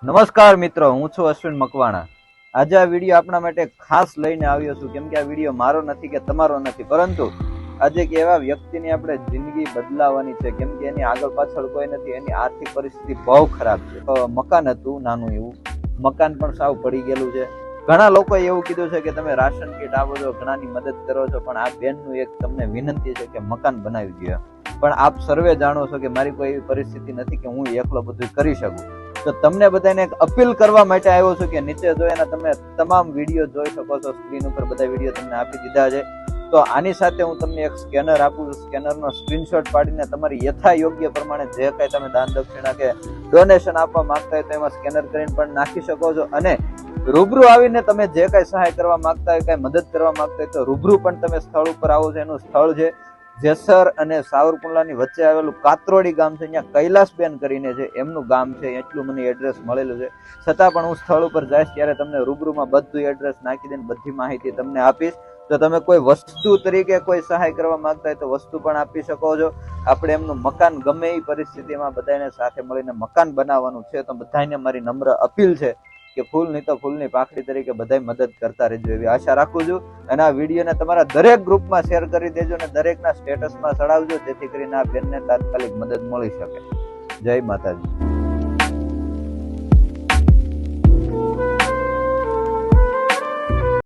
નમસ્કાર મિત્રો, હું છું અશ્વિન મકવાણા. આજે આ વિડીયો આપણા માટે ખાસ લઈને આવ્યો છું, કેમ કે આ વિડીયો મારો નથી કે તમારો નથી, પરંતુ આજે એક એવા વ્યક્તિની આપણે જિંદગી બદલાવાની છે, કેમ કે એની આગળ પાછળ કોઈ નથી. એની આર્થિક પરિસ્થિતિ બહુ ખરાબ છે. મકાન હતું નાનું એવું, મકાન પણ સાવ પડી ગયેલું છે. ઘણા લોકોએ એવું કીધું છે કે તમે રાશન કીટ આપો છો, ઘણાની મદદ કરો છો, પણ આ બેનનું એક તમને વિનંતી છે કે મકાન બનાવી દો. પણ આપ સર્વે જાણો છો કે મારી કોઈ એવી પરિસ્થિતિ નથી કે હું એકલો બધું કરી શકું. તો તમને બધાને એક અપીલ કરવા માટે આવ્યો છું કે નીચે જોઈને તમે તમામ વિડીયો જોઈ શકો છો. સ્ક્રીન ઉપર બધા વિડીયો તમને આપી દીધા છે. તો આની સાથે હું તમને એક સ્કેનર આપું છું. સ્કેનરનો સ્ક્રીનશોટ પાડીને તમારી યથા યોગ્ય પ્રમાણે જે કંઈ તમે દાન દક્ષિણા કે ડોનેશન આપવા માંગતા હોય તો એમાં સ્કેનર કરીને પણ નાખી શકો છો. અને રૂબરૂ આવીને તમે જે કઈ સહાય કરવા માંગતા હોય, કઈ મદદ કરવા માંગતા હોય તો રૂબરૂ પણ તમે સ્થળ ઉપર આવો છો. એનું સ્થળ છે જેસર અને સાવરકુંડલાની વચ્ચે આવેલું કાત્રોડી ગામ છે. અહીંયા કૈલાસબેન કરીને છે, એમનું ગામ છે. એટલું મને એડ્રેસ મળેલું છે. છતાં પણ હું સ્થળ ઉપર જઈશ ત્યારે તમને રૂબરૂમાં બધું એડ્રેસ નાખી દઈને બધી માહિતી તમને આપીશ. તો તમે કોઈ વસ્તુ તરીકે કોઈ સહાય કરવા માંગતા હોય તો વસ્તુ પણ આપી શકો છો. આપણે એમનું મકાન ગમે એ પરિસ્થિતિમાં બધાને સાથે મળીને મકાન બનાવવાનું છે. તો બધાને મારી નમ્ર અપીલ છે કે ફૂલ નહીં તો ફૂલની પાખડી તરીકે બધા મદદ કરતા રહેજો, એવી આશા રાખું છું. અને આ વિડીયોને તમારા દરેક ગ્રુપમાં શેર કરી દેજો અને દરેકના સ્ટેટસમાં ચડાવજો, જેથી કરીને આ બેનને તાત્કાલિક મદદ મળી શકે. જય માતાજી.